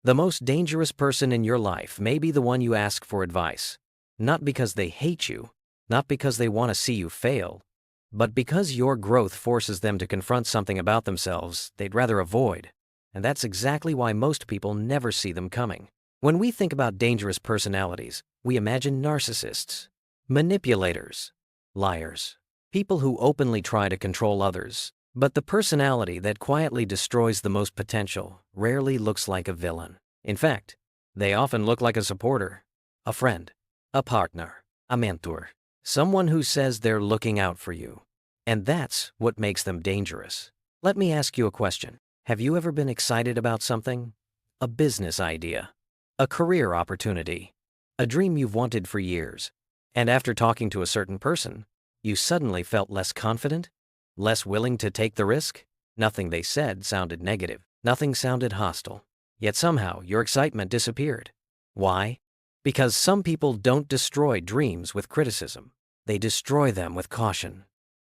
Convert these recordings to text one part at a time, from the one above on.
The most dangerous person in your life may be the one you ask for advice. Not because they hate you, not because they want to see you fail, but because your growth forces them to confront something about themselves they'd rather avoid. And that's exactly why most people never see them coming. When we think about dangerous personalities, we imagine narcissists, manipulators, liars, people who openly try to control others. But the personality that quietly destroys the most potential rarely looks like a villain. In fact, they often look like a supporter, a friend, a partner, a mentor, someone who says they're looking out for you. And that's what makes them dangerous. Let me ask you a question. Have you ever been excited about something? A business idea, a career opportunity, a dream you've wanted for years. And after talking to a certain person, you suddenly felt less confident? Less willing to take the risk? Nothing they said sounded negative. Nothing sounded hostile. Yet somehow your excitement disappeared. Why? Because some people don't destroy dreams with criticism. They destroy them with caution.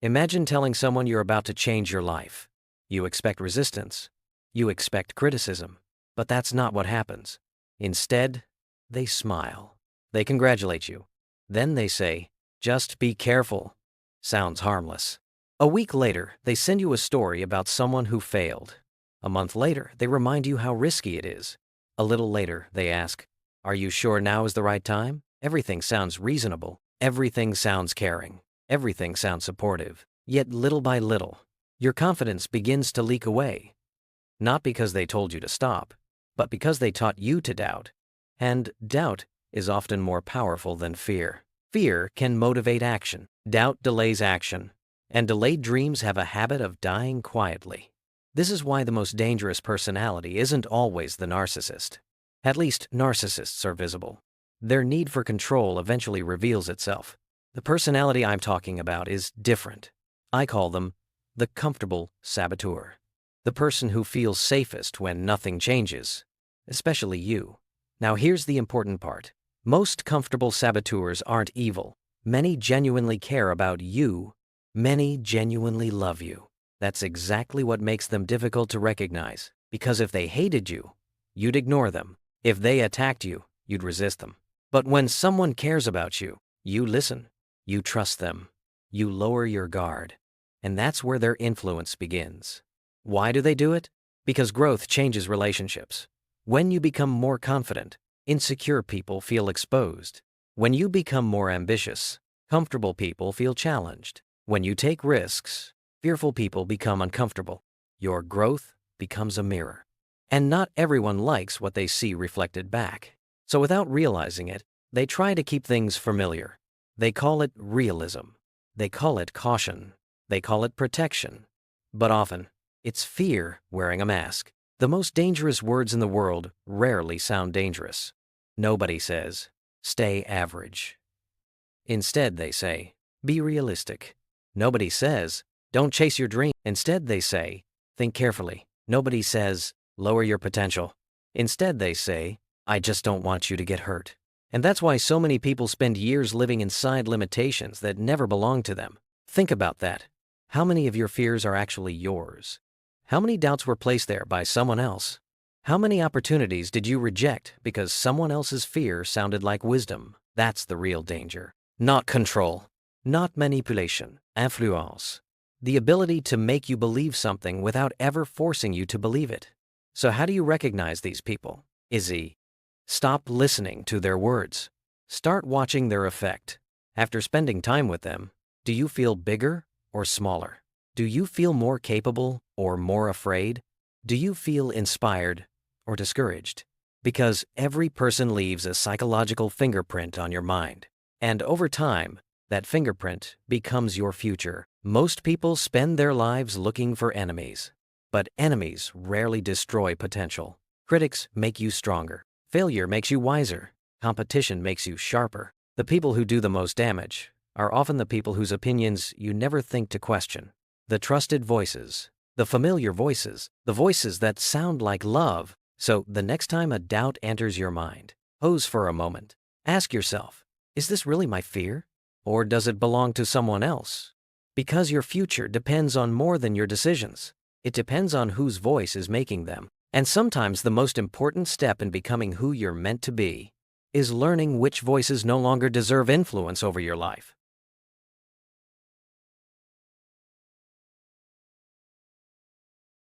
Imagine telling someone you're about to change your life. You expect resistance. You expect criticism. But that's not what happens. Instead, they smile. They congratulate you. Then they say, "Just be careful." Sounds harmless. A week later, they send you a story about someone who failed. A month later, they remind you how risky it is. A little later, they ask, "Are you sure now is the right time?" Everything sounds reasonable. Everything sounds caring. Everything sounds supportive. Yet little by little, your confidence begins to leak away. Not because they told you to stop, but because they taught you to doubt. And doubt is often more powerful than fear. Fear can motivate action. Doubt delays action. And delayed dreams have a habit of dying quietly. This is why the most dangerous personality isn't always the narcissist. At least narcissists are visible. Their need for control eventually reveals itself. The personality I'm talking about is different. I call them the comfortable saboteur. The person who feels safest when nothing changes, especially you. Now here's the important part. Most comfortable saboteurs aren't evil. Many genuinely care about you. Many genuinely love you. That's exactly what makes them difficult to recognize. Because if they hated you, you'd ignore them. If they attacked you, you'd resist them. But when someone cares about you, you listen. You trust them. You lower your guard. And that's where their influence begins. Why do they do it? Because growth changes relationships. When you become more confident, insecure people feel exposed. When you become more ambitious, comfortable people feel challenged. When you take risks, fearful people become uncomfortable. Your growth becomes a mirror. And not everyone likes what they see reflected back. So without realizing it, they try to keep things familiar. They call it realism. They call it caution. They call it protection. But often, it's fear wearing a mask. The most dangerous words in the world rarely sound dangerous. Nobody says, "Stay average." Instead, they say, "Be realistic." Nobody says, "Don't chase your dream." Instead, they say, "Think carefully." Nobody says, "Lower your potential." Instead, they say, "I just don't want you to get hurt." And that's why so many people spend years living inside limitations that never belong to them. Think about that. How many of your fears are actually yours? How many doubts were placed there by someone else? How many opportunities did you reject because someone else's fear sounded like wisdom? That's the real danger. Not control. Not manipulation. Influence. The ability to make you believe something without ever forcing you to believe it. So how do you recognize these people? Easy. Stop listening to their words. Start watching their effect. After spending time with them, do you feel bigger or smaller? Do you feel more capable or more afraid? Do you feel inspired or discouraged? Because every person leaves a psychological fingerprint on your mind. And over time, that fingerprint becomes your future. Most people spend their lives looking for enemies. But enemies rarely destroy potential. Critics make you stronger. Failure makes you wiser. Competition makes you sharper. The people who do the most damage are often the people whose opinions you never think to question. The trusted voices, the familiar voices, the voices that sound like love. So the next time a doubt enters your mind, pause for a moment. Ask yourself, is this really my fear? Or does it belong to someone else? Because your future depends on more than your decisions. It depends on whose voice is making them. And sometimes the most important step in becoming who you're meant to be is learning which voices no longer deserve influence over your life.